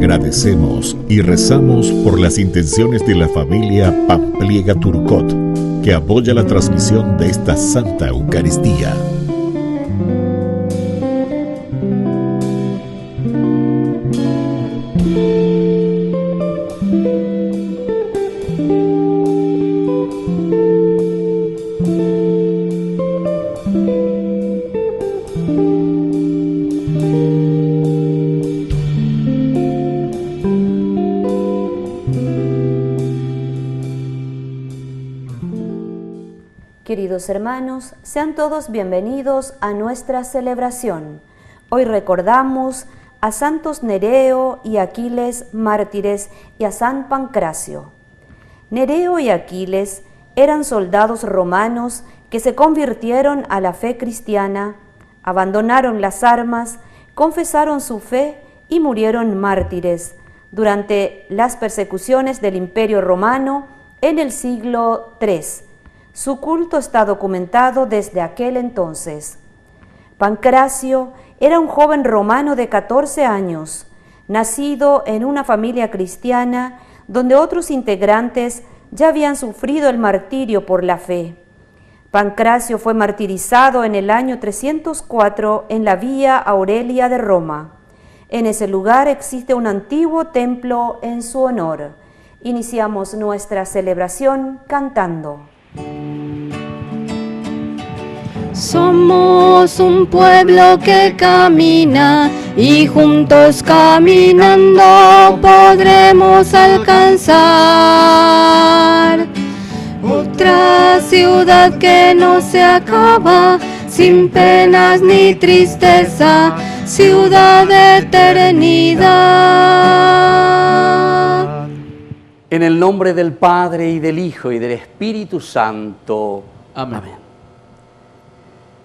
Agradecemos y rezamos por las intenciones de la familia Pampliega Turcot, que apoya la transmisión de esta Santa Eucaristía. Queridos hermanos, sean todos bienvenidos a nuestra celebración. Hoy recordamos a santos Nereo y Aquiles, mártires, y a San Pancracio. Nereo y Aquiles eran soldados romanos que se convirtieron a la fe cristiana, abandonaron las armas, confesaron su fe y murieron mártires durante las persecuciones del Imperio Romano en el siglo III. Su culto está documentado desde aquel entonces. Pancracio era un joven romano de 14 años, nacido en una familia cristiana donde otros integrantes ya habían sufrido el martirio por la fe. Pancracio fue martirizado en el año 304 en la Vía Aurelia de Roma. En ese lugar existe un antiguo templo en su honor. Iniciamos nuestra celebración cantando. Somos un pueblo que camina y juntos caminando podremos alcanzar otra ciudad que no se acaba, sin penas ni tristeza, ciudad de eternidad. En el nombre del Padre, y del Hijo, y del Espíritu Santo. Amén.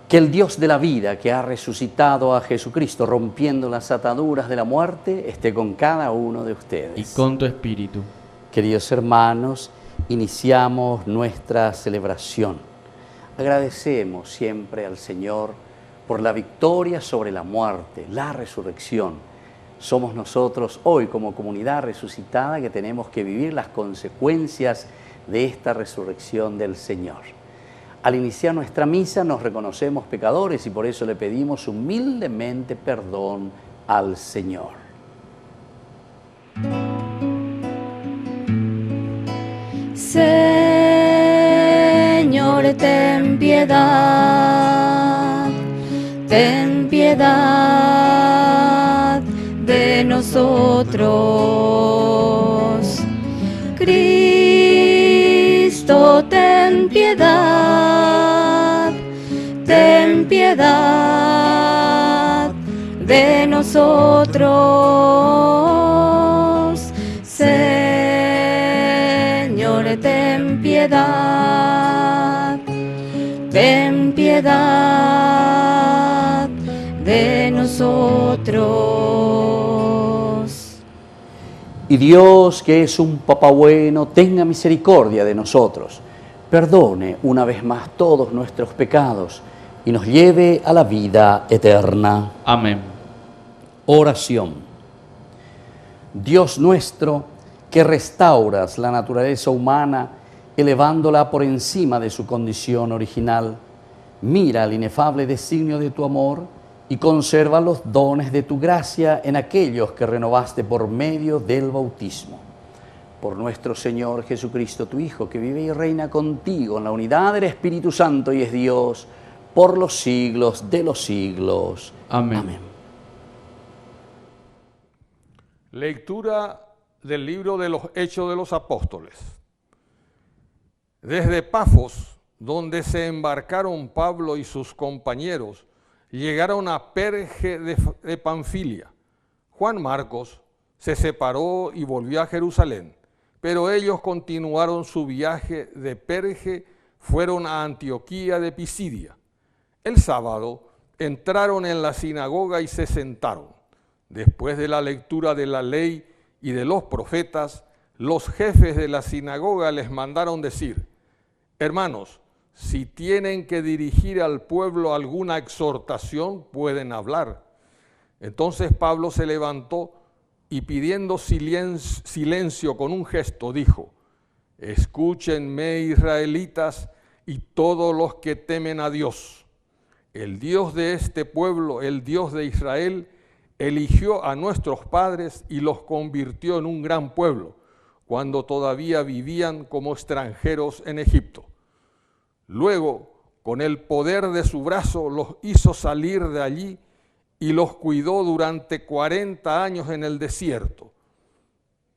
Que el Dios de la vida, que ha resucitado a Jesucristo, rompiendo las ataduras de la muerte, esté con cada uno de ustedes. Y con tu espíritu. Queridos hermanos, iniciamos nuestra celebración. Agradecemos siempre al Señor por la victoria sobre la muerte, la resurrección. Somos nosotros hoy como comunidad resucitada que tenemos que vivir las consecuencias de esta resurrección del Señor. Al iniciar nuestra misa nos reconocemos pecadores y por eso le pedimos humildemente perdón al Señor. Señor, ten piedad de nosotros. Cristo, ten piedad de nosotros. Señor, ten piedad de nosotros. Y Dios, que es un Papá bueno, tenga misericordia de nosotros, perdone una vez más todos nuestros pecados y nos lleve a la vida eterna. Amén. Oración. Dios nuestro, que restauras la naturaleza humana, elevándola por encima de su condición original, mira el inefable designio de tu amor y conserva los dones de tu gracia en aquellos que renovaste por medio del bautismo. Por nuestro Señor Jesucristo, tu Hijo, que vive y reina contigo en la unidad del Espíritu Santo y es Dios por los siglos de los siglos. Amén. Amén. Lectura del libro de los Hechos de los Apóstoles. Desde Pafos, donde se embarcaron Pablo y sus compañeros, llegaron a Perge de Panfilia. Juan Marcos se separó y volvió a Jerusalén, pero ellos continuaron su viaje de Perge, fueron a Antioquía de Pisidia. El sábado entraron en la sinagoga y se sentaron. Después de la lectura de la ley y de los profetas, los jefes de la sinagoga les mandaron decir: hermanos, si tienen que dirigir al pueblo alguna exhortación, pueden hablar. Entonces Pablo se levantó, y pidiendo silencio con un gesto, dijo: escúchenme, israelitas, y todos los que temen a Dios. El Dios de este pueblo, el Dios de Israel, eligió a nuestros padres y los convirtió en un gran pueblo, cuando todavía vivían como extranjeros en Egipto. Luego, con el poder de su brazo, los hizo salir de allí y los cuidó durante 40 años en el desierto.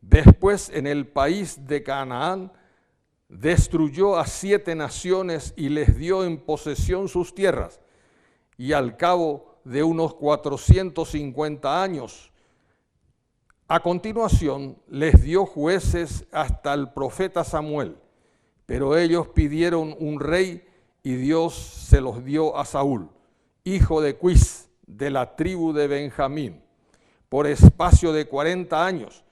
Después, en el país de Canaán, destruyó a 7 naciones y les dio en posesión sus tierras. Y al cabo de unos 450 años, a continuación les dio jueces hasta el profeta Samuel. Pero ellos pidieron un rey y Dios se los dio a Saúl, hijo de Quis, de la tribu de Benjamín, por espacio de 40 años.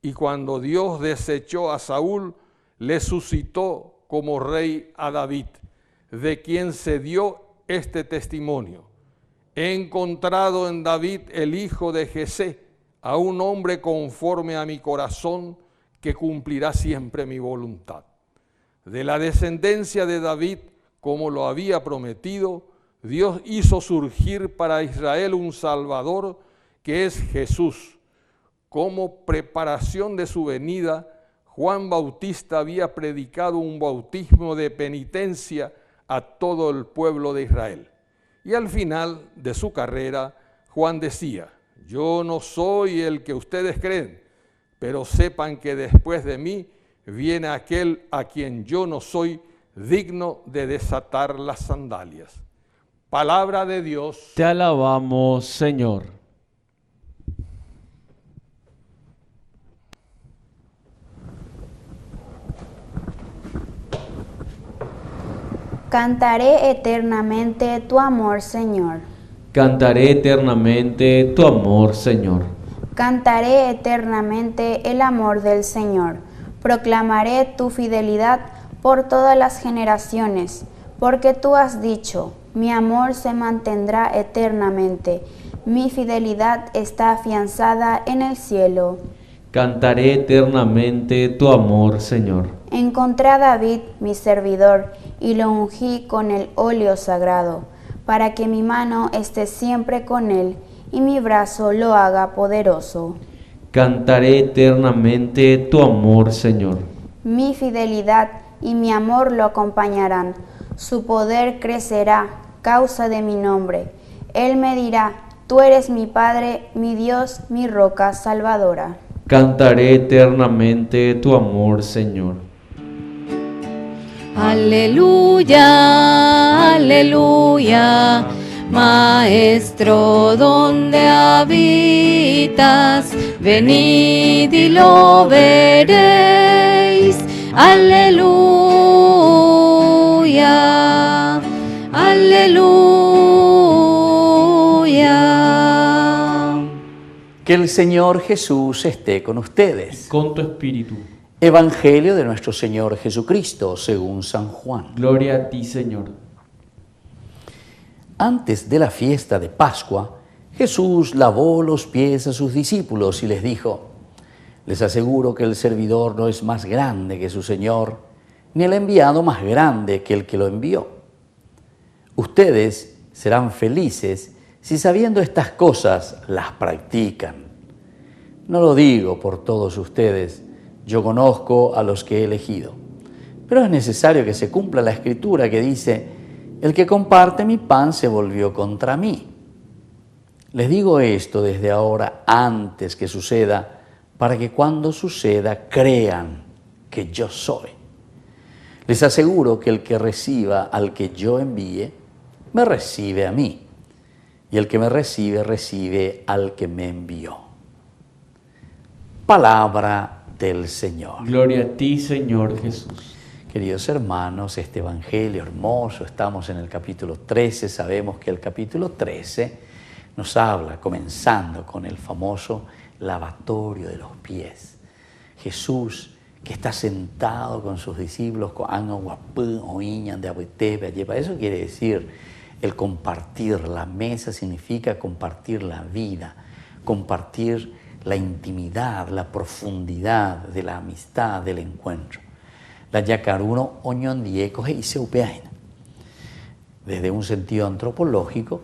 Y cuando Dios desechó a Saúl, le suscitó como rey a David, de quien se dio este testimonio: he encontrado en David, el hijo de Jesé, a un hombre conforme a mi corazón, que cumplirá siempre mi voluntad. De la descendencia de David, como lo había prometido, Dios hizo surgir para Israel un Salvador, que es Jesús. Como preparación de su venida, Juan Bautista había predicado un bautismo de penitencia a todo el pueblo de Israel. Y al final de su carrera, Juan decía: yo no soy el que ustedes creen, pero sepan que después de mí viene aquel a quien yo no soy digno de desatar las sandalias. Palabra de Dios. Te alabamos, Señor. Cantaré eternamente tu amor, Señor. Cantaré eternamente tu amor, Señor. Cantaré eternamente el amor del Señor. Proclamaré tu fidelidad por todas las generaciones, porque tú has dicho: mi amor se mantendrá eternamente, mi fidelidad está afianzada en el cielo. Cantaré eternamente tu amor, Señor. Encontré a David, mi servidor, y lo ungí con el óleo sagrado, para que mi mano esté siempre con él y mi brazo lo haga poderoso. Cantaré eternamente tu amor, Señor. Mi fidelidad y mi amor lo acompañarán. Su poder crecerá, causa de mi nombre. Él me dirá: tú eres mi Padre, mi Dios, mi roca salvadora. Cantaré eternamente tu amor, Señor. Aleluya, aleluya, Maestro, donde habitas, venid y lo veréis. Aleluya, aleluya. Que el Señor Jesús esté con ustedes. Con tu espíritu. Evangelio de nuestro Señor Jesucristo según San Juan. Gloria a ti, Señor. Antes de la fiesta de Pascua, Jesús lavó los pies a sus discípulos y les dijo: les aseguro que el servidor no es más grande que su Señor, ni el enviado más grande que el que lo envió. Ustedes serán felices si sabiendo estas cosas las practican. No lo digo por todos ustedes, yo conozco a los que he elegido. Pero es necesario que se cumpla la Escritura que dice: el que comparte mi pan se volvió contra mí. Les digo esto desde ahora, antes que suceda, para que cuando suceda crean que yo soy. Les aseguro que el que reciba al que yo envíe, me recibe a mí. Y el que me recibe, recibe al que me envió. Palabra del Señor. Gloria a ti, Señor Jesús. Queridos hermanos, este Evangelio hermoso, estamos en el capítulo 13, sabemos que el capítulo 13 nos habla, comenzando con el famoso lavatorio de los pies. Jesús, que está sentado con sus discípulos, eso quiere decir el compartir. La mesa significa compartir la vida, compartir la intimidad, la profundidad de la amistad, del encuentro. La yacaruno oñondie coge y se upeaina. Desde un sentido antropológico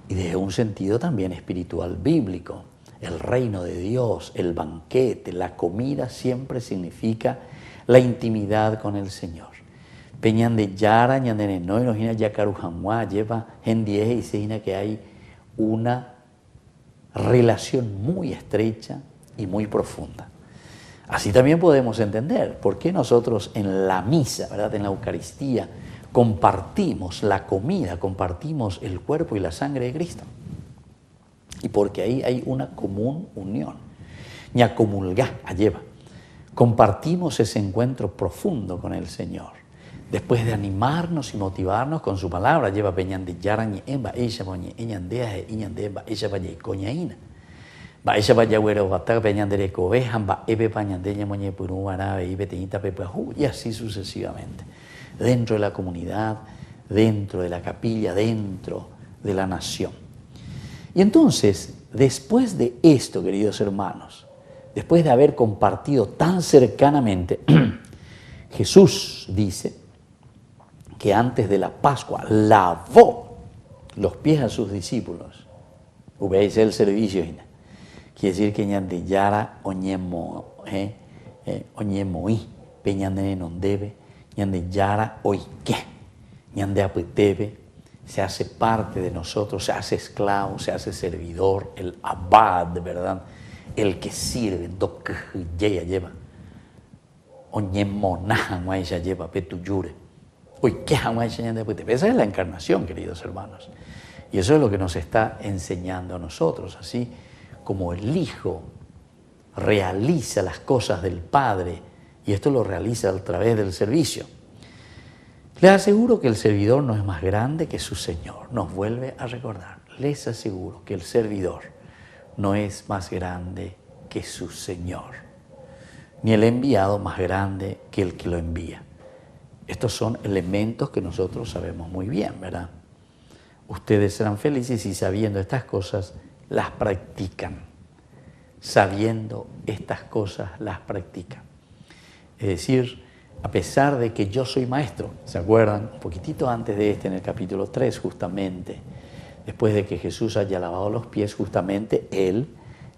y desde un sentido también espiritual bíblico. El reino de Dios, el banquete, la comida siempre significa la intimidad con el Señor. Peñan de Yara, ñandene no, y nos yacarujanwa, lleva en 10 y se que hay una relación muy estrecha y muy profunda. Así también podemos entender por qué nosotros en la misa, ¿verdad?, en la Eucaristía, compartimos la comida, compartimos el cuerpo y la sangre de Cristo. Y porque ahí hay una común unión. Ña comulgá, lleva. Compartimos ese encuentro profundo con el Señor. Después de animarnos y motivarnos con su palabra, lleva peñan de yarañe emba, ella boñe, eñandea, eñandemba, ella vaya coñaína. Va ella vaya güero, bata peñan de recovejan, va ebe pañandeña moñe puru arabe y beteñita pepajú, y así sucesivamente. Dentro de la comunidad, dentro de la capilla, dentro de la nación. Y entonces, después de esto, queridos hermanos, después de haber compartido tan cercanamente, Jesús dice que antes de la Pascua lavó los pies a sus discípulos. Veis el servicio. Quiere decir que ñande yara oñemoí, peñande non debe, ñande yara oike, ñande apetebe, se hace parte de nosotros, se hace esclavo, se hace servidor, el abad, ¿verdad? El que sirve, ya lleva. Oñemonaja ya lleva, petuyure. Esa es la encarnación, queridos hermanos. Y eso es lo que nos está enseñando a nosotros, así como el Hijo realiza las cosas del Padre, y esto lo realiza a través del servicio. Les aseguro que el servidor no es más grande que su Señor. Nos vuelve a recordar. Les aseguro que el servidor no es más grande que su Señor, ni el enviado más grande que el que lo envía. Estos son elementos que nosotros sabemos muy bien, ¿verdad? Ustedes serán felices si sabiendo estas cosas las practican. Sabiendo estas cosas las practican. Es decir, a pesar de que yo soy maestro, ¿se acuerdan? Un poquitito antes de en el capítulo 3, justamente, después de que Jesús haya lavado los pies, justamente Él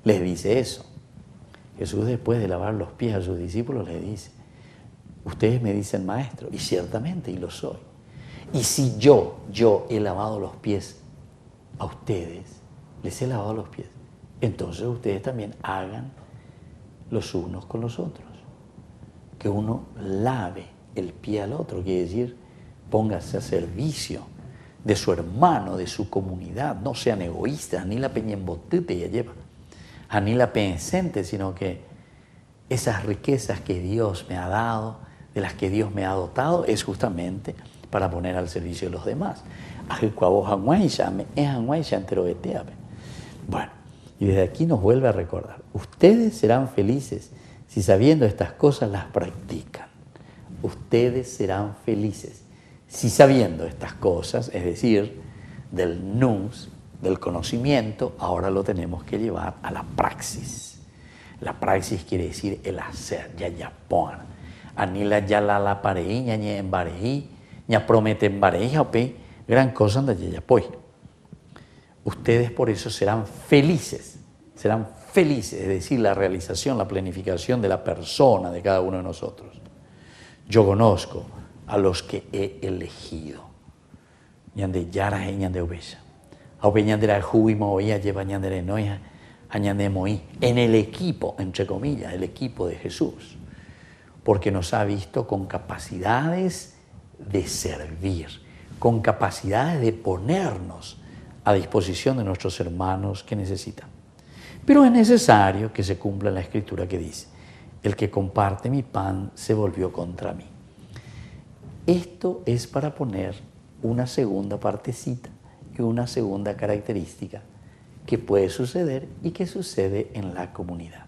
les dice eso. Jesús, después de lavar los pies a sus discípulos, les dice: ustedes me dicen maestro, y ciertamente, y lo soy. Y si yo he lavado los pies a ustedes, les he lavado los pies, entonces ustedes también hagan los unos con los otros. Que uno lave el pie al otro, quiere decir, póngase a servicio de su hermano, de su comunidad. No sean egoístas, ni la peñembotete ya lleva, ni la pensante, sino que esas riquezas que Dios me ha dado, de las que Dios me ha dotado, es justamente para poner al servicio de los demás. Bueno, y desde aquí nos vuelve a recordar, ustedes serán felices si sabiendo estas cosas las practican. Ustedes serán felices si sabiendo estas cosas, es decir, del nous, del conocimiento, ahora lo tenemos que llevar a la praxis. La praxis quiere decir el hacer, ya pon. Anila ya la pareí, ña en bareí, ña prometen bareí, gran cosa anda ya pues. Ustedes por eso serán felices, es decir, la realización, la planificación de la persona de cada uno de nosotros. Yo conozco a los que he elegido. Ñande yara ñande obesa. Ñandera juimo lleva ñandere noia, añande moí. En el equipo, entre comillas, el equipo de Jesús. Porque nos ha visto con capacidades de servir, con capacidades de ponernos a disposición de nuestros hermanos que necesitan. Pero es necesario que se cumpla la escritura que dice: el que comparte mi pan se volvió contra mí. Esto es para poner una segunda partecita y una segunda característica que puede suceder y que sucede en la comunidad.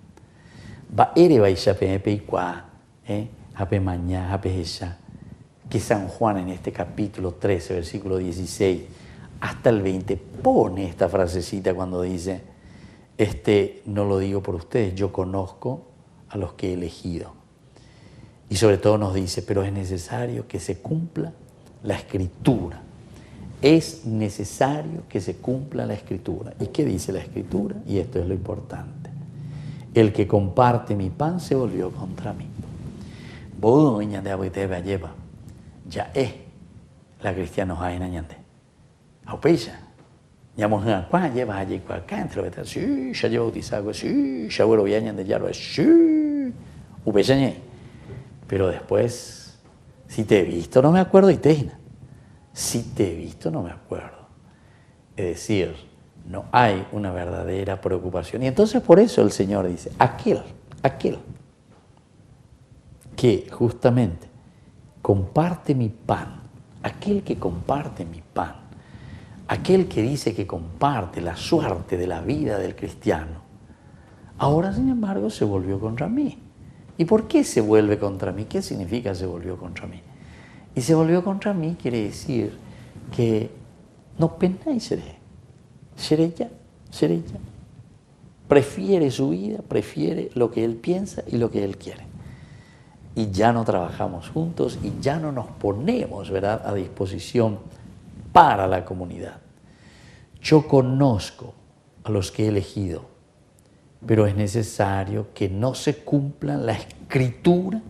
Que San Juan en este capítulo 13, versículo 16 hasta el 20 pone esta frasecita cuando dice: no lo digo por ustedes, yo conozco a los que he elegido. Y sobre todo nos dice, pero es necesario que se cumpla la Escritura. Es necesario que se cumpla la Escritura. ¿Y qué dice la Escritura? Y esto es lo importante. El que comparte mi pan se volvió contra mí. Ya es la cristiana hay en añante. Aupeya. Llamo a Juan, lleva allí acá entre los sí, ya llevo bautizado, sí, ya vuelvo bien añante ya lo sí. Upeya. Pero después, si te he visto, no me acuerdo y te. Si te he visto, no me acuerdo. Es decir, no hay una verdadera preocupación. Y entonces por eso el Señor dice, aquel que justamente comparte mi pan, aquel que comparte mi pan, aquel que dice que comparte la suerte de la vida del cristiano, ahora sin embargo se volvió contra mí. ¿Y por qué se vuelve contra mí? ¿Qué significa se volvió contra mí? Y se volvió contra mí quiere decir que no penáis seré ya. Prefiere su vida, prefiere lo que él piensa y lo que él quiere. Y ya no trabajamos juntos y ya no nos ponemos, ¿verdad?, a disposición para la comunidad. Yo conozco a los que he elegido, pero es necesario que no se cumpla la Escritura.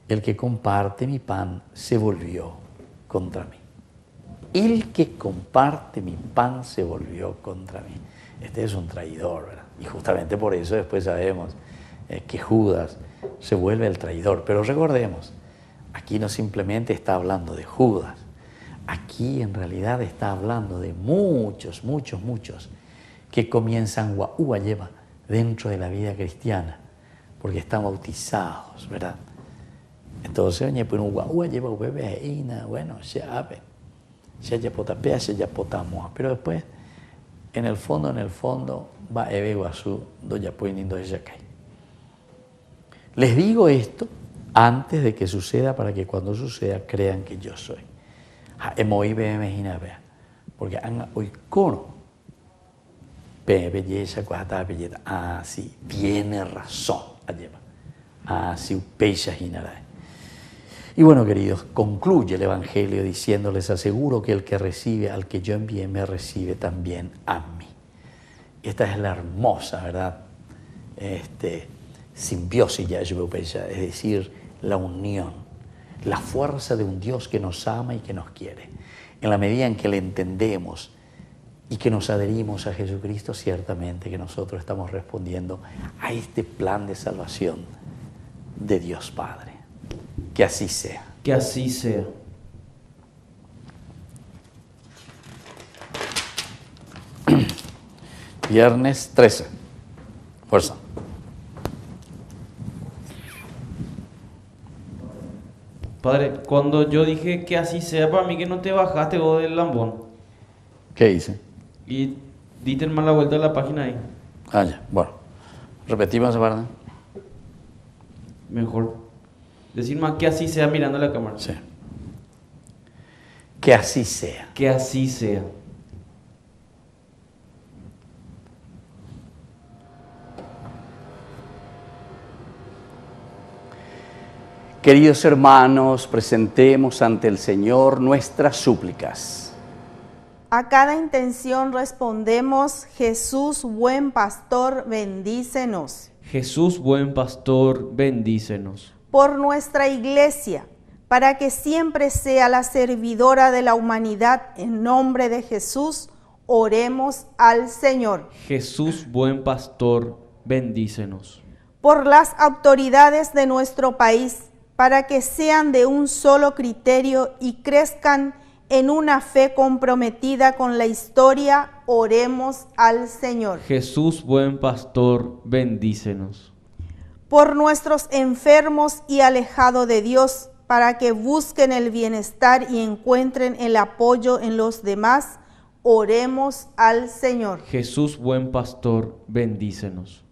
El que comparte mi pan se volvió contra mí. El que comparte mi pan se volvió contra mí. Este es un traidor, ¿verdad? Y justamente por eso después sabemos que Judas se vuelve el traidor. Pero recordemos, aquí no simplemente está hablando de Judas. Aquí en realidad está hablando de muchos que comienzan lleva dentro de la vida cristiana, porque están bautizados, ¿verdad? Entonces, bueno, ya potapea, ya potamos, pero después, en el fondo, va Eve Iguazú, doya poniendo ella cae. Les digo esto antes de que suceda, para que cuando suceda crean que yo soy. Porque hoy cono. Ah, sí, tiene razón. Ah, sí, y bueno, queridos, concluye el Evangelio diciendo, les aseguro que el que recibe al que yo envié me recibe también a mí. Esta es la hermosa, ¿verdad? Simbiosis, es decir, la unión, la fuerza de un Dios que nos ama y que nos quiere. En la medida en que le entendemos y que nos adherimos a Jesucristo, ciertamente que nosotros estamos respondiendo a este plan de salvación de Dios Padre. Que así sea. Que así sea. Viernes 13. Fuerza. Padre, cuando yo dije que así sea, para mí que no te bajaste vos del lambón. ¿Qué hice? Y diste mal la vuelta a la página ahí. Ah, ya. Bueno. Repetimos, ¿verdad? Mejor. Decir más que así sea mirando la cámara. Sí. Que así sea. Que así sea. Queridos hermanos, presentemos ante el Señor nuestras súplicas. A cada intención respondemos, Jesús, buen pastor, bendícenos. Jesús, buen pastor, bendícenos. Por nuestra iglesia, para que siempre sea la servidora de la humanidad, en nombre de Jesús, oremos al Señor. Jesús, buen pastor, bendícenos. Por las autoridades de nuestro país, para que sean de un solo criterio y crezcan en una fe comprometida con la historia, oremos al Señor. Jesús, buen pastor, bendícenos. Por nuestros enfermos y alejados de Dios, para que busquen el bienestar y encuentren el apoyo en los demás, oremos al Señor. Jesús, buen pastor, bendícenos.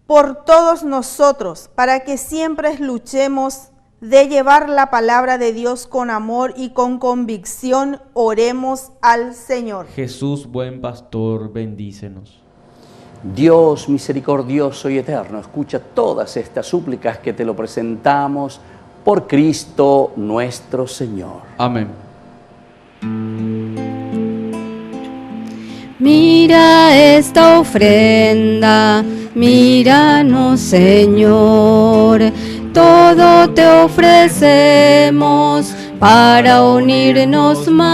Por todos nosotros, para que siempre luchemos de llevar la palabra de Dios con amor y con convicción, oremos al Señor. Jesús, buen pastor, bendícenos. Dios misericordioso y eterno, escucha todas estas súplicas que te lo presentamos por Cristo nuestro Señor. Amén. Mira esta ofrenda, míranos, Señor. Todo te ofrecemos para unirnos más.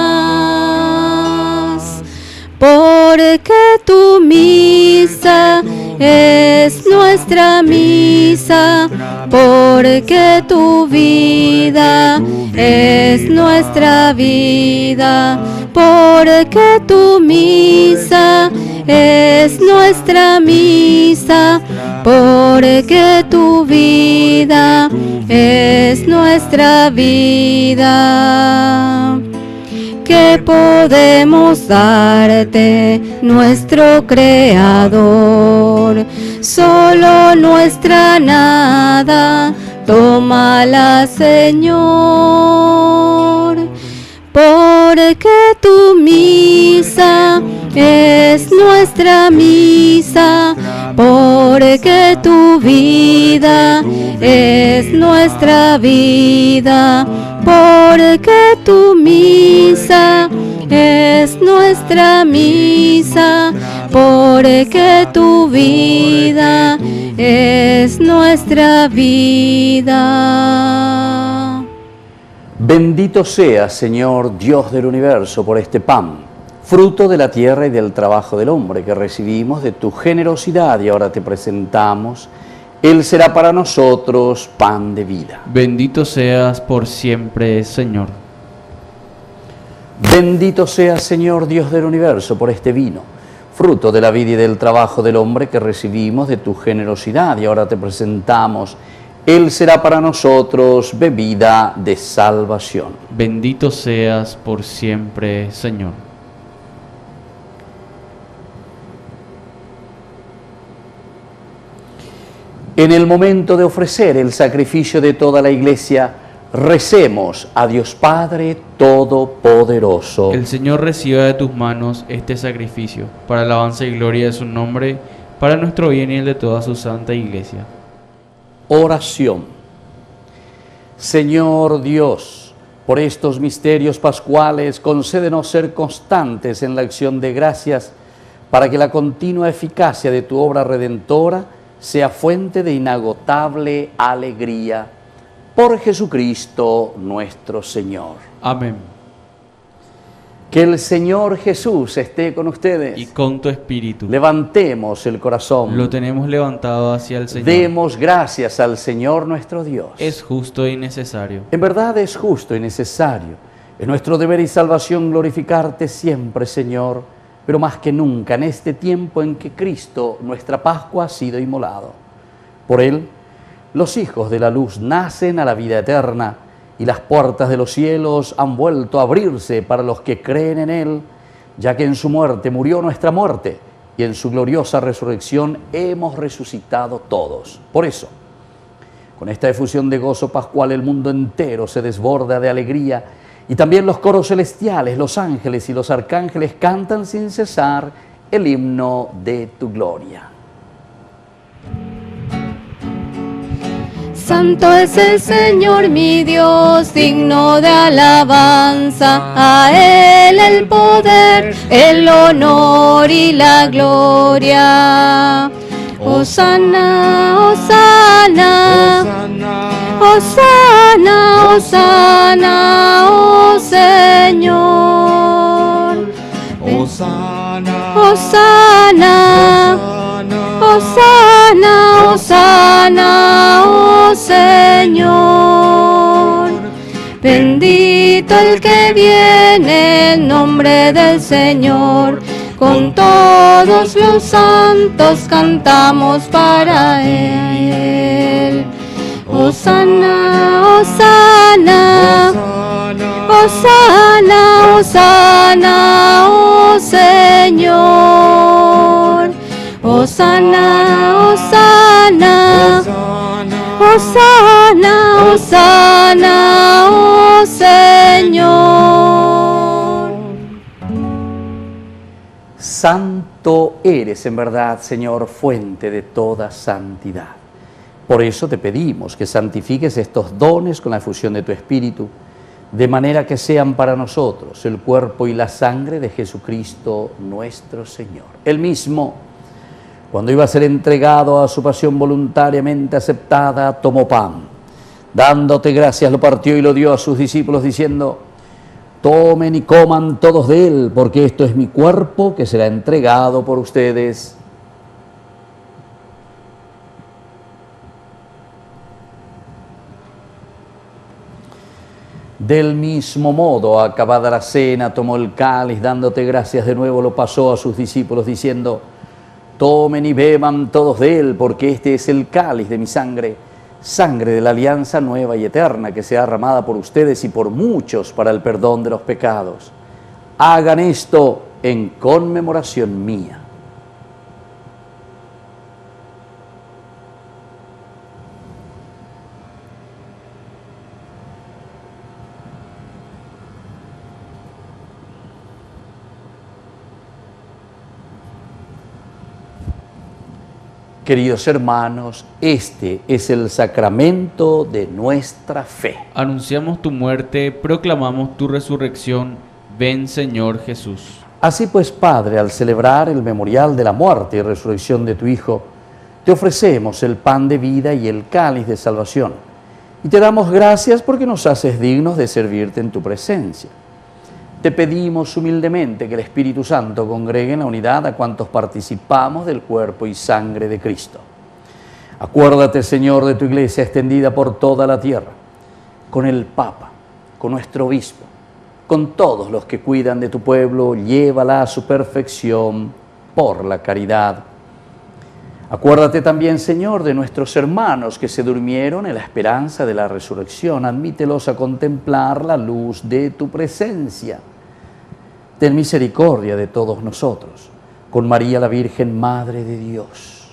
Porque tu misa es nuestra misa, porque tu vida es nuestra vida, porque tu misa es nuestra misa, porque tu vida es nuestra vida. ¿Qué podemos darte, nuestro Creador? Solo nuestra nada, tómala, Señor. Porque tu misa es nuestra misa, porque tu vida es nuestra vida, porque tu misa es nuestra misa, porque tu vida es nuestra vida. Bendito seas, Señor, Dios del universo, por este pan, fruto de la tierra y del trabajo del hombre que recibimos de tu generosidad y ahora te presentamos. Él será para nosotros pan de vida. Bendito seas por siempre, Señor. Bendito seas, Señor, Dios del universo, por este vino, fruto de la vida y del trabajo del hombre que recibimos de tu generosidad y ahora te presentamos. Él será para nosotros bebida de salvación. Bendito seas por siempre, Señor. En el momento de ofrecer el sacrificio de toda la Iglesia, recemos a Dios Padre Todopoderoso. El Señor reciba de tus manos este sacrificio, para alabanza y gloria de su nombre, para nuestro bien y el de toda su santa Iglesia. Oración. Señor Dios, por estos misterios pascuales, concédenos ser constantes en la acción de gracias, para que la continua eficacia de tu obra redentora sea fuente de inagotable alegría. Por Jesucristo nuestro Señor. Amén. Que el Señor Jesús esté con ustedes. Y con tu espíritu. Levantemos el corazón. Lo tenemos levantado hacia el Señor. Demos gracias al Señor nuestro Dios. Es justo y necesario. En verdad es justo y necesario. Es nuestro deber y salvación glorificarte siempre, Señor, pero más que nunca en este tiempo en que Cristo, nuestra Pascua, ha sido inmolado. Por Él, los hijos de la luz nacen a la vida eterna, y las puertas de los cielos han vuelto a abrirse para los que creen en Él, ya que en su muerte murió nuestra muerte, y en su gloriosa resurrección hemos resucitado todos. Por eso, con esta efusión de gozo pascual, el mundo entero se desborda de alegría, y también los coros celestiales, los ángeles y los arcángeles cantan sin cesar el himno de tu gloria. Santo es el Señor mi Dios, digno de alabanza, a Él el poder, el honor y la gloria. Hosana, Hosana, Hosana, Hosana, oh Señor. Hosana, Hosana, Hosana, Hosana, oh Señor. Bendito el que viene en nombre del Señor. Con todos los santos cantamos para Él. Hosana, Hosana, Hosana, Hosana, oh Señor. Hosana, Hosana, Hosana, Hosana, oh Señor. Santo santo eres en verdad, Señor, fuente de toda santidad. Por eso te pedimos que santifiques estos dones con la efusión de tu Espíritu, de manera que sean para nosotros el cuerpo y la sangre de Jesucristo nuestro Señor. Él mismo, cuando iba a ser entregado a su pasión voluntariamente aceptada, tomó pan. Dándote gracias, lo partió y lo dio a sus discípulos, diciendo: tomen y coman todos de él, porque esto es mi cuerpo que será entregado por ustedes. Del mismo modo, acabada la cena, tomó el cáliz, dándote gracias de nuevo, lo pasó a sus discípulos, diciendo: tomen y beban todos de él, porque este es el cáliz de mi sangre, sangre de la alianza nueva y eterna, que sea derramada por ustedes y por muchos para el perdón de los pecados. Hagan esto en conmemoración mía. Queridos hermanos, este es el sacramento de nuestra fe. Anunciamos tu muerte, proclamamos tu resurrección. Ven, Señor Jesús. Así pues, Padre, al celebrar el memorial de la muerte y resurrección de tu Hijo, te ofrecemos el pan de vida y el cáliz de salvación. Y te damos gracias porque nos haces dignos de servirte en tu presencia. Te pedimos humildemente que el Espíritu Santo congregue en la unidad a cuantos participamos del cuerpo y sangre de Cristo. Acuérdate, Señor, de tu Iglesia extendida por toda la tierra, con el Papa, con nuestro Obispo, con todos los que cuidan de tu pueblo, llévala a su perfección por la caridad. Acuérdate también, Señor, de nuestros hermanos que se durmieron en la esperanza de la resurrección. Admítelos a contemplar la luz de tu presencia. Ten misericordia de todos nosotros, con María la Virgen, Madre de Dios,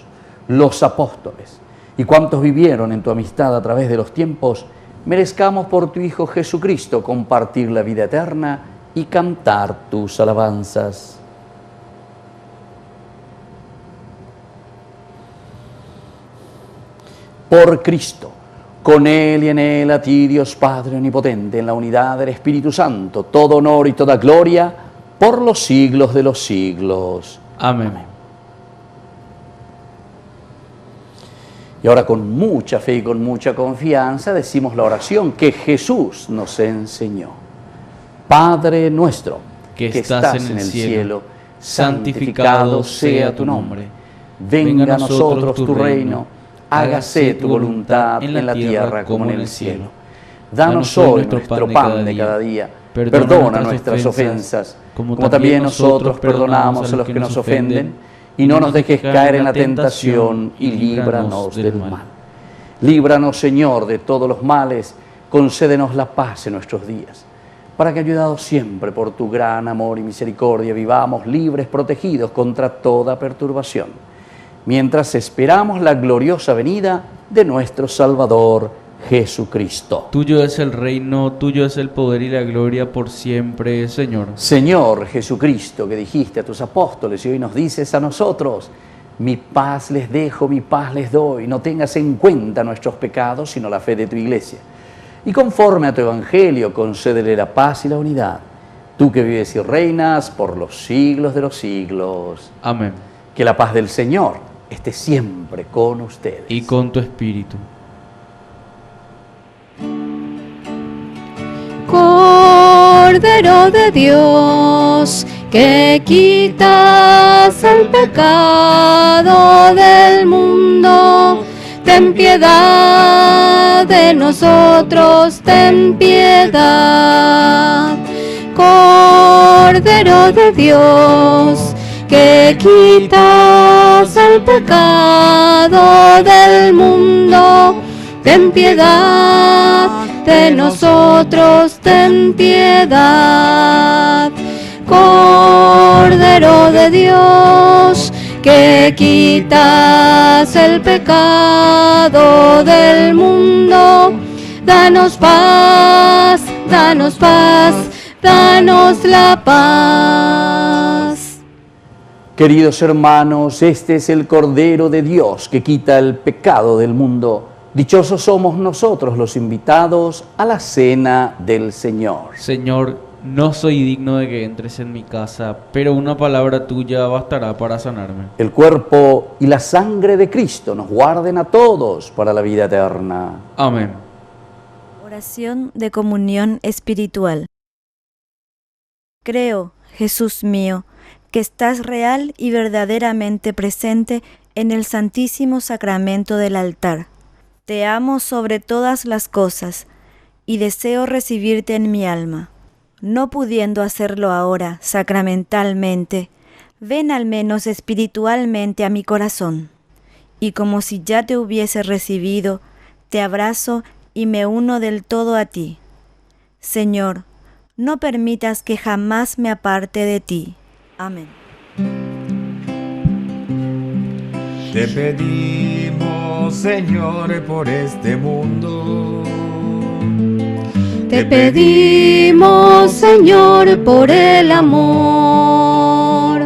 los apóstoles y cuantos vivieron en tu amistad a través de los tiempos, merezcamos por tu Hijo Jesucristo compartir la vida eterna y cantar tus alabanzas. Por Cristo, con Él y en Él, a ti, Dios Padre Omnipotente, en la unidad del Espíritu Santo, todo honor y toda gloria, por los siglos de los siglos. Amén. Amén. Y ahora con mucha fe y con mucha confianza decimos la oración que Jesús nos enseñó. Padre nuestro, que estás en el cielo, santificado sea tu nombre. Venga a nosotros tu reino, hágase tu voluntad en la tierra como en el cielo. Danos hoy nuestro pan de cada día. Perdona nuestras ofensas, como también nosotros perdonamos a los que nos ofenden, y no nos dejes caer en la tentación, y líbranos del mal. Líbranos, Señor, de todos los males, concédenos la paz en nuestros días, para que, ayudados siempre por tu gran amor y misericordia, vivamos libres, protegidos contra toda perturbación, mientras esperamos la gloriosa venida de nuestro Salvador Jesucristo. Tuyo es el reino, tuyo es el poder y la gloria por siempre, Señor. Señor Jesucristo, que dijiste a tus apóstoles y hoy nos dices a nosotros: mi paz les dejo, mi paz les doy. No tengas en cuenta nuestros pecados, sino la fe de tu Iglesia. Y conforme a tu Evangelio, concédele la paz y la unidad. Tú que vives y reinas por los siglos de los siglos. Amén. Que la paz del Señor esté siempre con ustedes. Y con tu espíritu. Cordero de Dios, que quitas el pecado del mundo, ten piedad de nosotros, ten piedad. Cordero de Dios, que quitas el pecado del mundo, ten piedad de nosotros, ten piedad. Cordero de Dios, que quitas el pecado del mundo, danos paz, danos paz, danos la paz. Queridos hermanos, este es el Cordero de Dios que quita el pecado del mundo. Dichosos somos nosotros los invitados a la cena del Señor. Señor, no soy digno de que entres en mi casa, pero una palabra tuya bastará para sanarme. El cuerpo y la sangre de Cristo nos guarden a todos para la vida eterna. Amén. Oración de comunión espiritual. Creo, Jesús mío, que estás real y verdaderamente presente en el Santísimo Sacramento del altar. Te amo sobre todas las cosas y deseo recibirte en mi alma. No pudiendo hacerlo ahora sacramentalmente, ven al menos espiritualmente a mi corazón. Y como si ya te hubiese recibido, te abrazo y me uno del todo a ti. Señor, no permitas que jamás me aparte de ti. Amén. Te pedimos, Señor, por este mundo. Te pedimos, Señor, por el amor,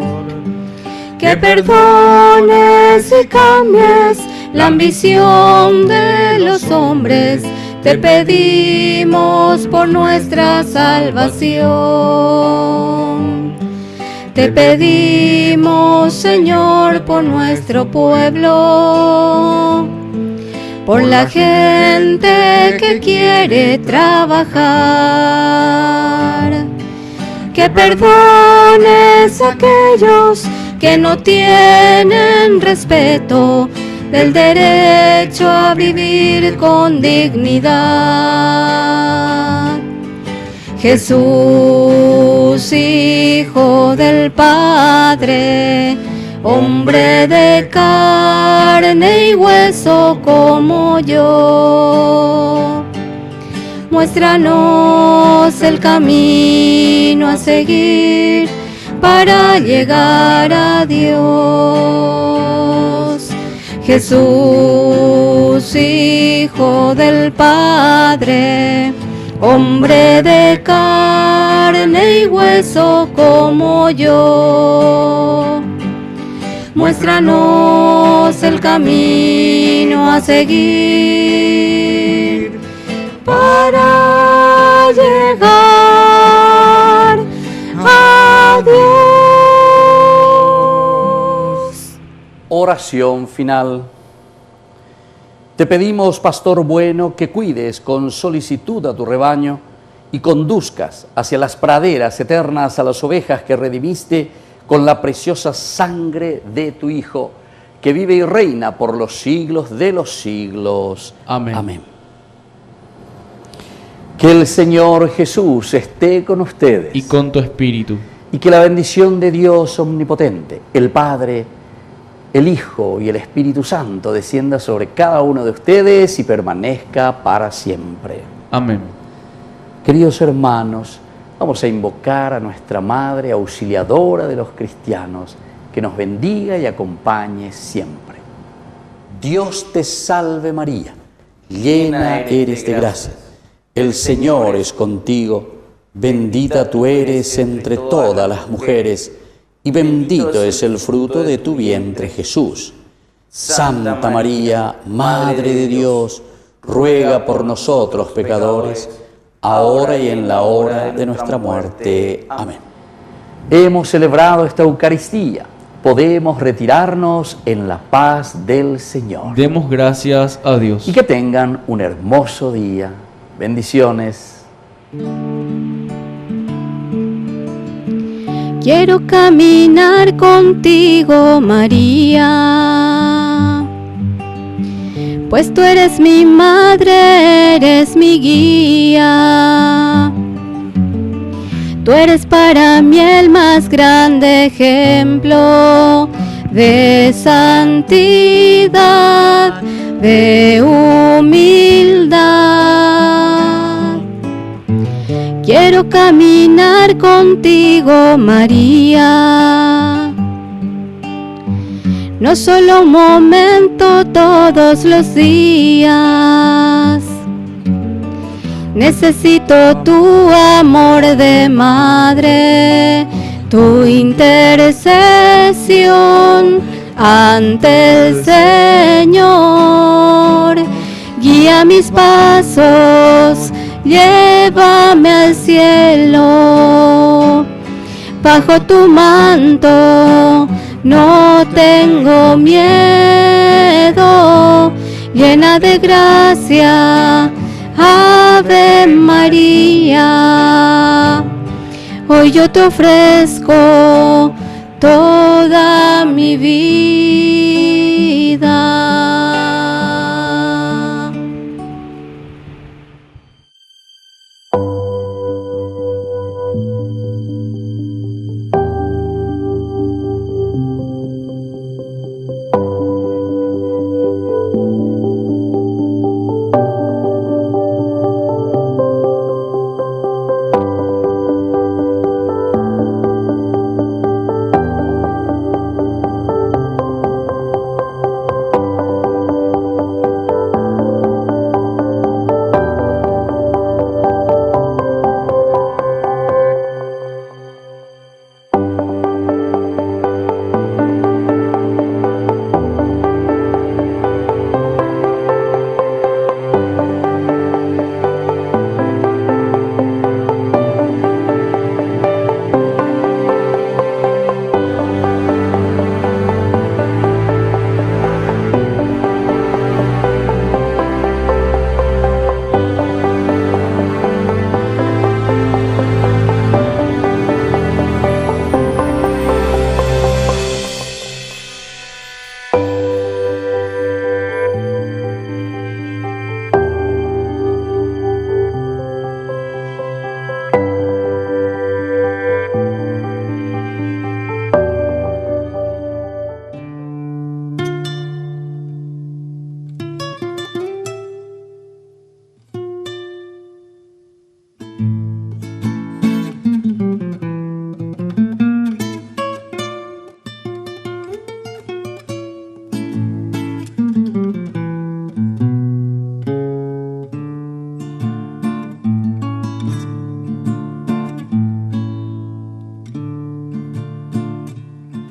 que perdones y cambies la ambición de los hombres. Te pedimos por nuestra salvación. Te pedimos, Señor, por nuestro pueblo, por la gente que quiere trabajar. Que perdones a aquellos que no tienen respeto del derecho a vivir con dignidad. Jesús, Hijo del Padre, hombre de carne y hueso como yo, muéstranos el camino a seguir para llegar a Dios. Jesús, Hijo del Padre, hombre de carne y hueso como yo, muéstranos el camino a seguir para llegar a Dios. Oración final. Te pedimos, Pastor bueno, que cuides con solicitud a tu rebaño y conduzcas hacia las praderas eternas a las ovejas que redimiste con la preciosa sangre de tu Hijo, que vive y reina por los siglos de los siglos. Amén. Amén. Que el Señor Jesús esté con ustedes. Y con tu espíritu. Y que la bendición de Dios omnipotente, el Padre, el Hijo y el Espíritu Santo descienda sobre cada uno de ustedes y permanezca para siempre. Amén. Queridos hermanos, vamos a invocar a nuestra Madre auxiliadora de los cristianos, que nos bendiga y acompañe siempre. Dios te salve María, llena eres de gracia. El Señor es contigo, bendita tú eres entre todas las mujeres, y bendito es el fruto de tu vientre, Jesús. Santa María, Madre de Dios, ruega por nosotros pecadores, ahora y en la hora de nuestra muerte. Amén. Hemos celebrado esta Eucaristía. Podemos retirarnos en la paz del Señor. Demos gracias a Dios. Y que tengan un hermoso día. Bendiciones. Quiero caminar contigo, María, pues tú eres mi madre, eres mi guía. Tú eres para mí el más grande ejemplo de santidad, de humildad. Quiero caminar contigo, María, no solo un momento, todos los días. Necesito tu amor de madre, tu intercesión ante el Señor. Guía mis pasos, llévame al cielo. Bajo tu manto no tengo miedo. Llena de gracia, Ave María. Hoy yo te ofrezco toda mi vida.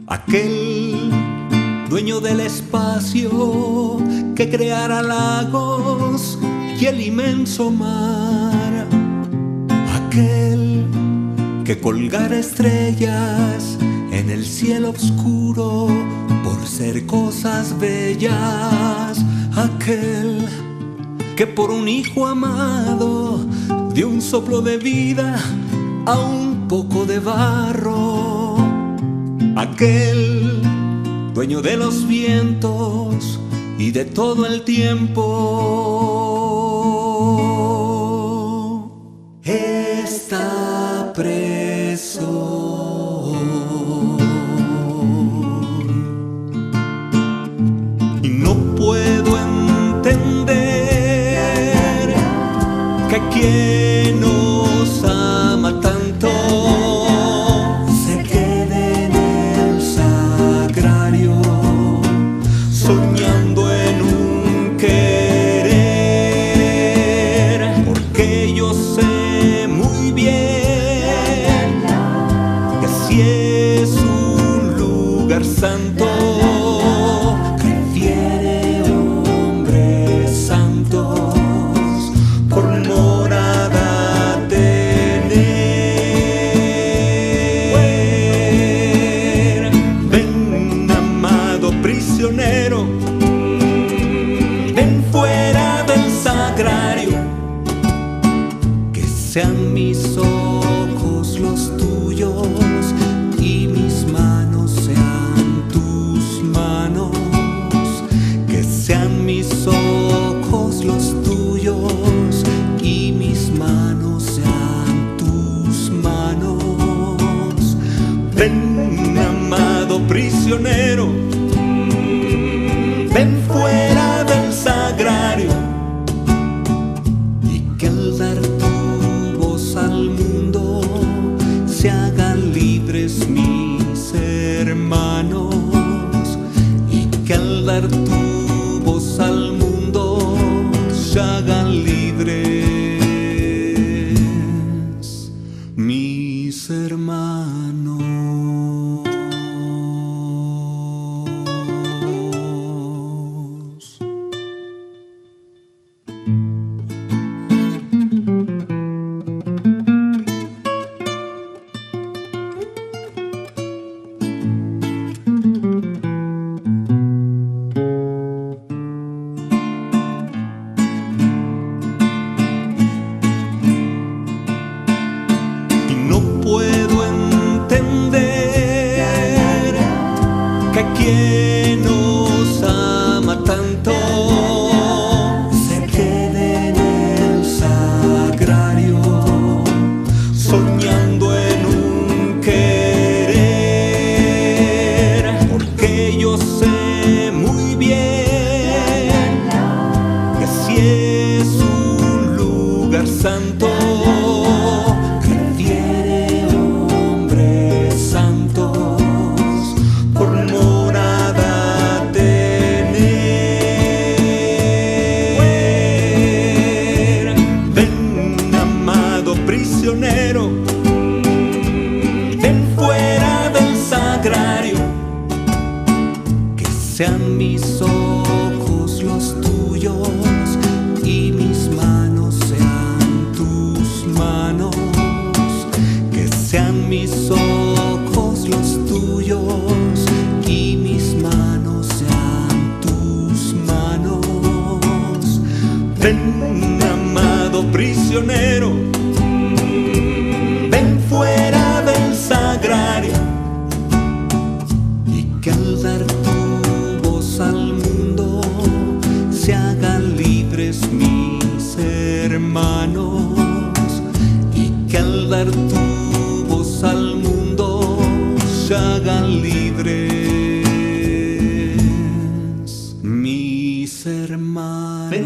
Aquel dueño del espacio que creara lagos y el inmenso mar, aquel que colgara estrellas en el cielo oscuro por ser cosas bellas, aquel que por un hijo amado dio un soplo de vida a un poco de barro, aquel dueño de los vientos y de todo el tiempo, está preso. Y no puedo entender que quien nos ama tanto se quede en el sagrario, soñando en un querer, porque yo sé muy bien que si es un lugar santo, prefiere hombres santos por morada tener. Ven, amado prisionero, ven fuera del sagrario, que sean mis ojos los tuyos y mis manos sean tus manos, que sean mis ojos los tuyos y mis manos sean tus manos. Ven, amado prisionero, ven fuera del sagrario, y que al dar tu voz al mundo se hagan libres mis hermanos, y que al dar tu voz al mundo se hagan libres mis hermanos. lugar santo. Refiere hombres santos por morada tener. Ven, amado prisionero, ven fuera del sagrario, que sean mis ojos los tuyos y mis manos sean tus manos, que sean mis ojos los tuyos y mis manos sean tus manos. Ven, amado prisionero, ven fuera del sagrario, y que al dar tu voz al mundo se hagan libres mis hermanos, y que al dar tu voz al mundo se hagan libres mis hermanos.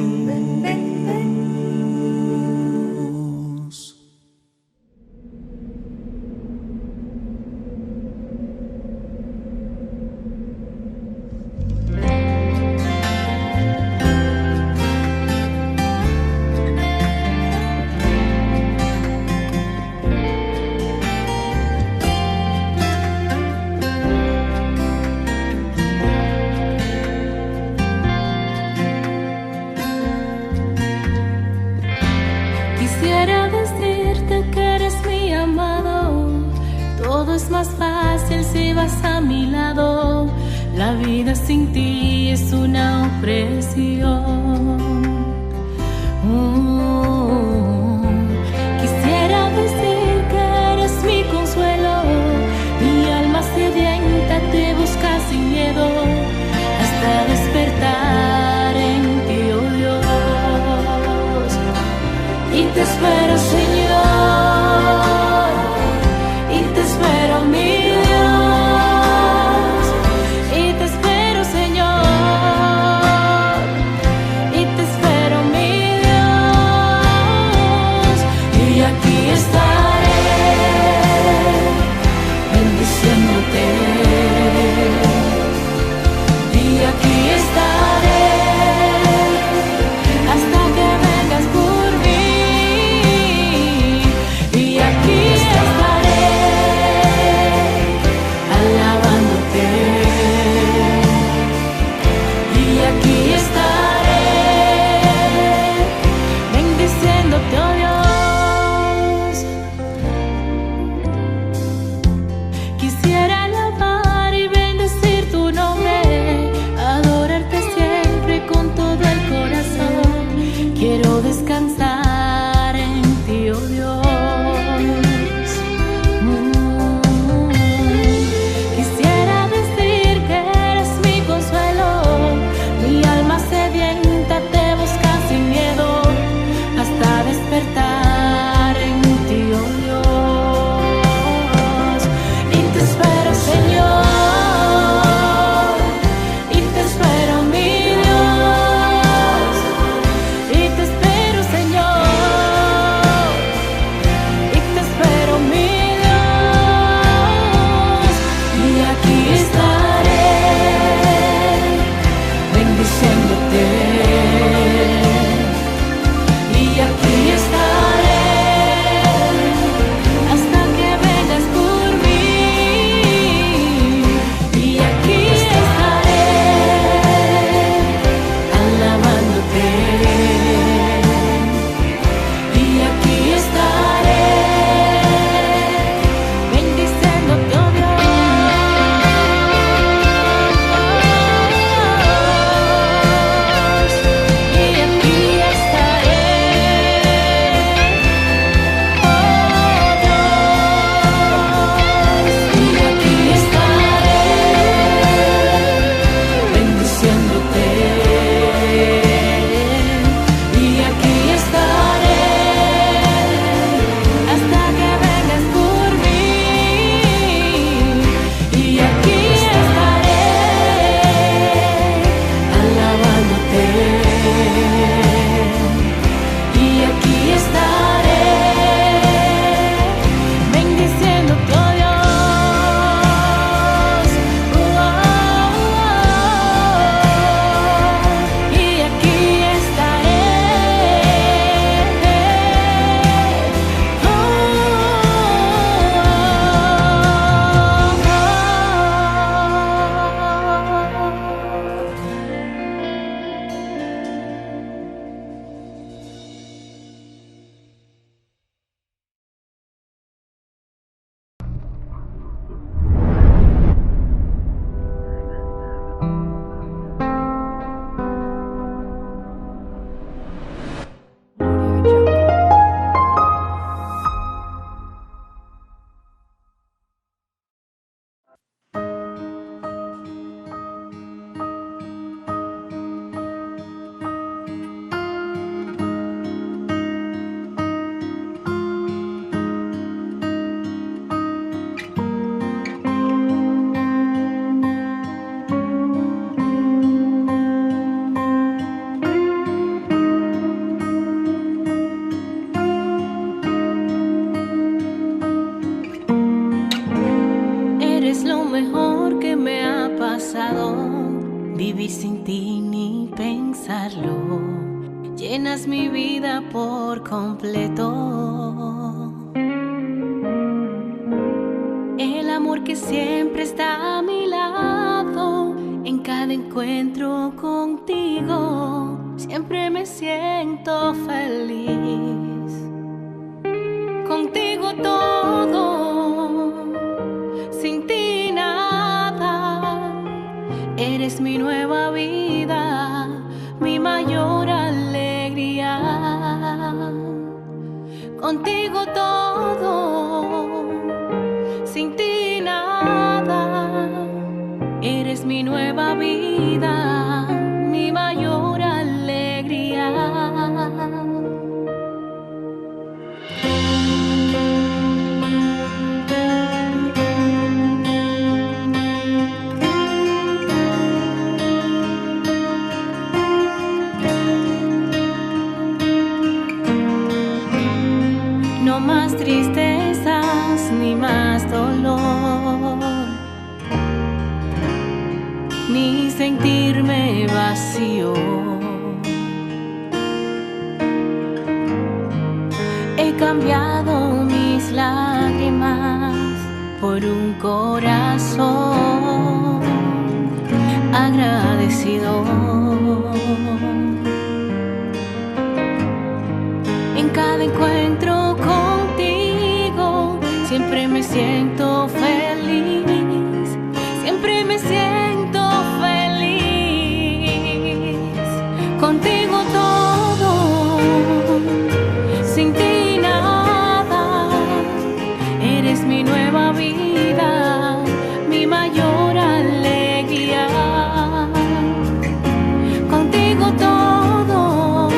Quisiera decirte que eres mi amado, todo es más fácil si vas a mi lado, la vida sin ti es una opresión. Quisiera decir que eres mi consuelo, mi alma sedienta te busca sin miedo, hasta despertar en ti, oh Dios. Y te espero, Señor, y te espero, mi Dios, y te espero, Señor, y te espero, mi Dios, y aquí estaré bendiciéndote, y aquí estaré hasta que vengas por mí. expresarlo. Llenas mi vida por completo. El amor que siempre está a mi lado, en cada encuentro contigo, siempre me siento feliz. Contigo todo, sin ti nada. Eres mi nueva vida, mi mayor alegría. Contigo todo, sin ti nada. Eres mi nueva vida, mi mayor alegría. No más tristezas ni más dolor, ni sentirme vacío. He cambiado mis lágrimas por un corazón agradecido. En cada encuentro contigo siempre me siento feliz, siempre me siento feliz. Contigo todo, sin ti nada. Eres mi nueva vida, mi mayor alegría. Contigo todo,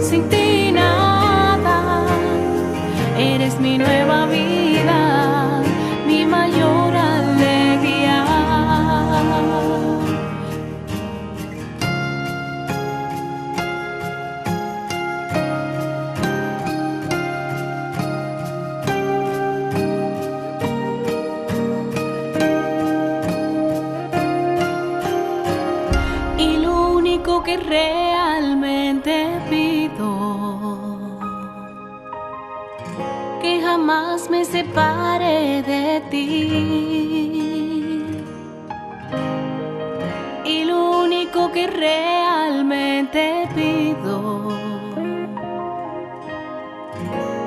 sin ti nada. Eres mi nueva vida, mi mayor alegría. Y lo único que realmente pido, que jamás me separe de ti. Y lo único que realmente pido,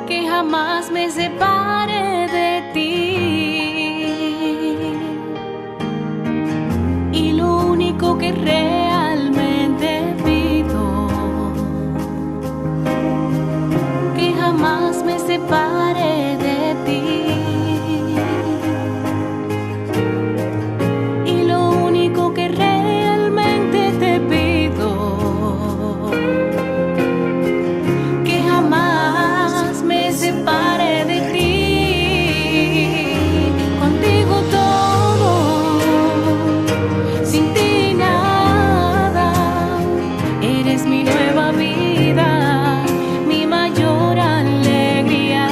que jamás me separe de ti. Y lo único que realmente pido, que jamás me separe de ti. Y lo único que realmente te pido, que jamás me separe de ti. Contigo todo, sin ti nada. Eres mi nueva vida, mi mayor alegría.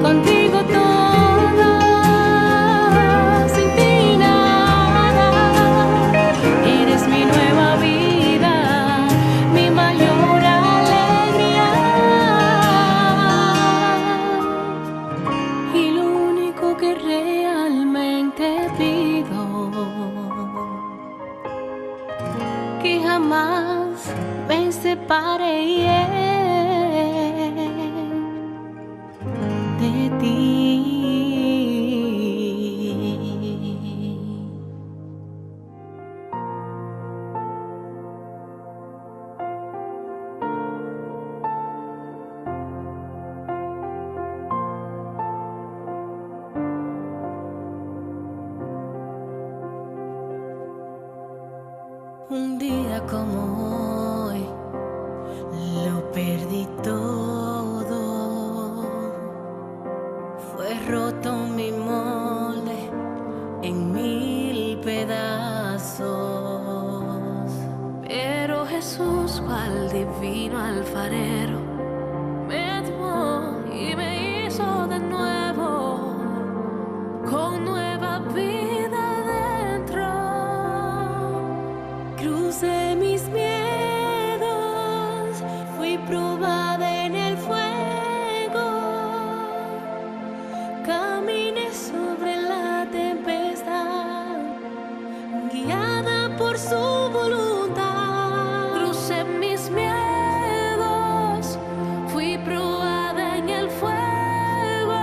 Contigo todo, sin ti nada. Eres mi nueva vida, mi mayor alegría. Y lo único que realmente pido, que jamás me separe de ti. Un día como hoy lo perdí todo. Fue roto mi molde en 1000 pedazos. Pero Jesús, cual divino alfarero, me tomó y me hizo de nuevo, con nueva vida dentro. probada en el fuego, caminé sobre la tempestad, guiada por su voluntad. Crucé mis miedos, fui probada en el fuego,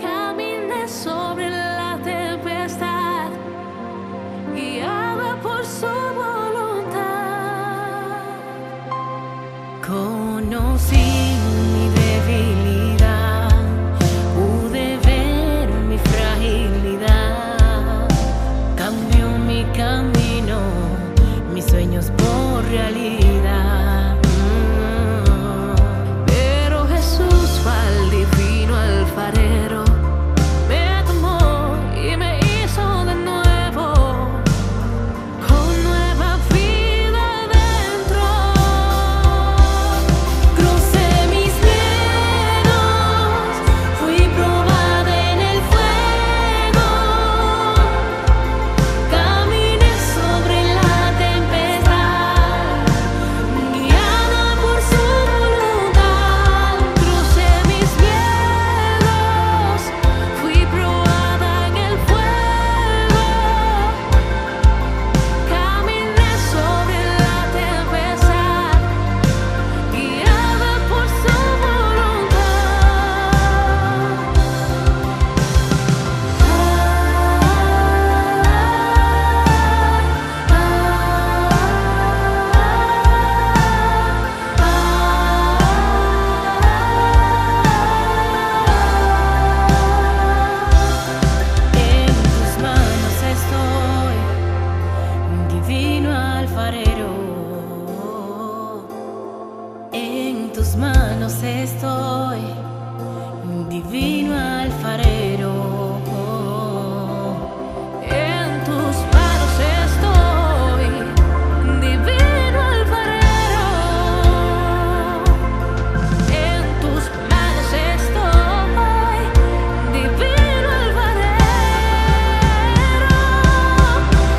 caminé sobre la tempestad, guiada por su voluntad. Conocí mi debilidad, pude ver mi fragilidad, cambió mi camino, mis sueños por realidad. Pero Jesús fue al divino alfarero, me tomó y me hizo de nuevo, con nueva vida dentro. Crucé mis miedos, fui probada en el fuego, caminé sobre la tempestad, guiada por su voluntad. Crucé mis miedos, fui probada en el fuego, caminé sobre la tempestad, guiada por su En tus manos estoy, divino alfarero. En tus manos estoy, divino alfarero. En tus manos estoy, divino alfarero. En tus manos estoy, divino alfarero.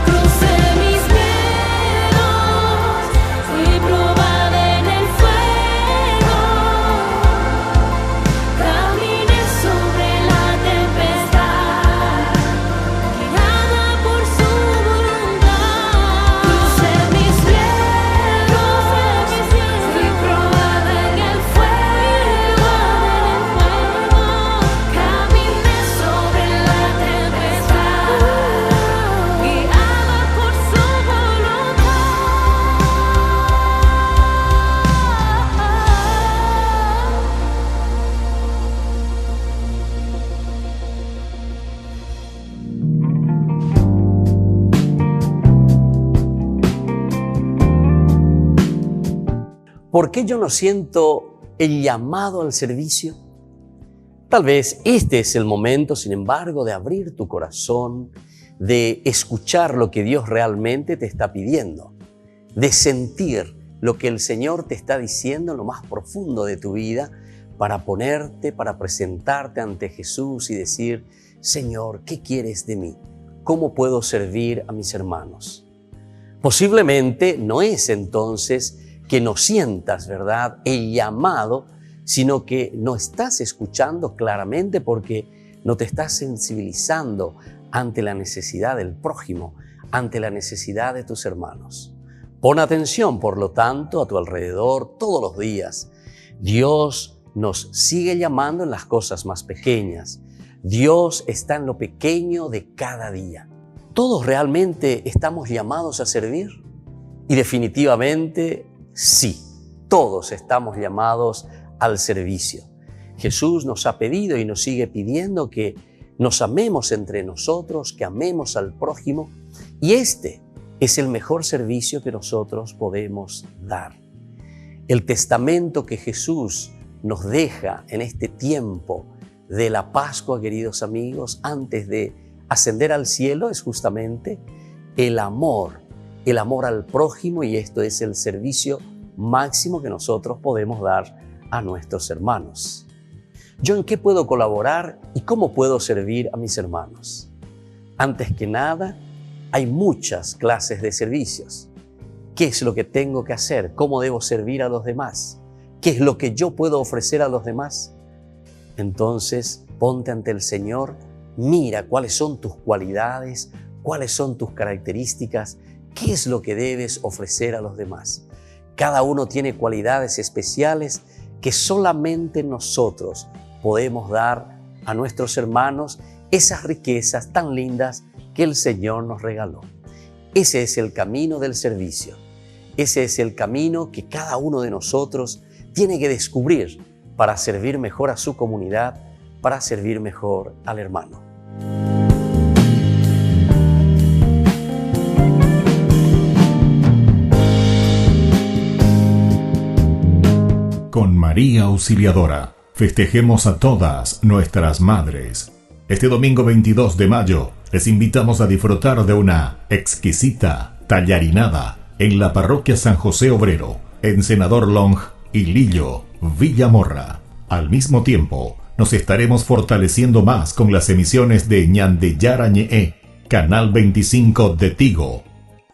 Crucé mis miedos, fui probada en el fuego, caminé sobre la tempestad, guiada por su voluntad. Crucé mis miedos, fui probada en el fuego, caminé sobre la tempestad, guiada por su voluntad. ¿Por qué yo no siento el llamado al servicio? Tal vez este es el momento, sin embargo, de abrir tu corazón, de escuchar lo que Dios realmente te está pidiendo, de sentir lo que el Señor te está diciendo en lo más profundo de tu vida, para ponerte, para presentarte ante Jesús y decir: Señor, ¿qué quieres de mí? ¿Cómo puedo servir a mis hermanos? Posiblemente no es entonces que no sientas, ¿verdad?, el llamado, sino que no estás escuchando claramente porque no te estás sensibilizando ante la necesidad del prójimo, ante la necesidad de tus hermanos. Pon atención, por lo tanto, a tu alrededor todos los días. Dios nos sigue llamando en las cosas más pequeñas. Dios está en lo pequeño de cada día. ¿Todos realmente estamos llamados a servir? Y definitivamente sí, todos estamos llamados al servicio. Jesús nos ha pedido y nos sigue pidiendo que nos amemos entre nosotros, que amemos al prójimo, y este es el mejor servicio que nosotros podemos dar. El testamento que Jesús nos deja en este tiempo de la Pascua, queridos amigos, antes de ascender al cielo, es justamente el amor al prójimo, y esto es el servicio máximo que nosotros podemos dar a nuestros hermanos. ¿Yo en qué puedo colaborar y cómo puedo servir a mis hermanos? Antes que nada, hay muchas clases de servicios. ¿Qué es lo que tengo que hacer? ¿Cómo debo servir a los demás? ¿Qué es lo que yo puedo ofrecer a los demás? Entonces, ponte ante el Señor, mira cuáles son tus cualidades, cuáles son tus características, qué es lo que debes ofrecer a los demás. Cada uno tiene cualidades especiales que solamente nosotros podemos dar a nuestros hermanos, esas riquezas tan lindas que el Señor nos regaló. Ese es el camino del servicio. Ese es el camino que cada uno de nosotros tiene que descubrir para servir mejor a su comunidad, para servir mejor al hermano. Con María Auxiliadora, festejemos a todas nuestras madres. Este domingo 22 de mayo, les invitamos a disfrutar de una exquisita tallarinada en la parroquia San José Obrero, en Senador Long y Lillo, Villamorra. Al mismo tiempo, nos estaremos fortaleciendo más con las emisiones de Ñandeyarañe, Canal 25 de Tigo.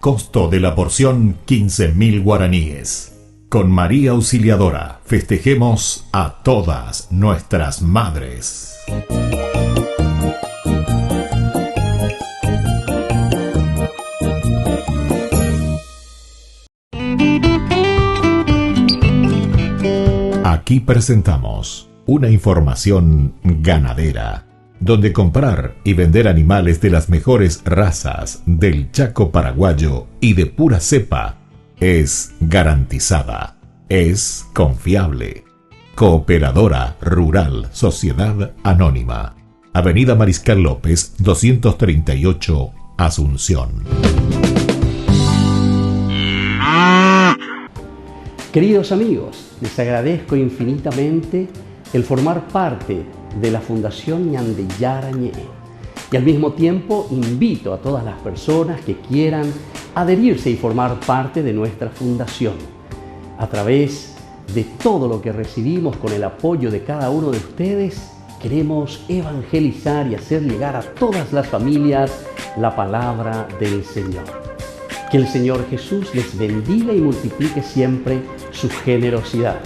Costo de la porción 15.000 guaraníes. Con María Auxiliadora, festejemos a todas nuestras madres. Aquí presentamos una información ganadera, donde comprar y vender animales de las mejores razas del Chaco paraguayo y de pura cepa es garantizada, es confiable. Cooperadora Rural Sociedad Anónima, Avenida Mariscal López, 238, Asunción. Queridos amigos, les agradezco infinitamente el formar parte de la Fundación Ñandeyarañe y al mismo tiempo invito a todas las personas que quieran adherirse y formar parte de nuestra fundación. A través de todo lo que recibimos con el apoyo de cada uno de ustedes, queremos evangelizar y hacer llegar a todas las familias la palabra del Señor. Que el Señor Jesús les bendiga y multiplique siempre su generosidad.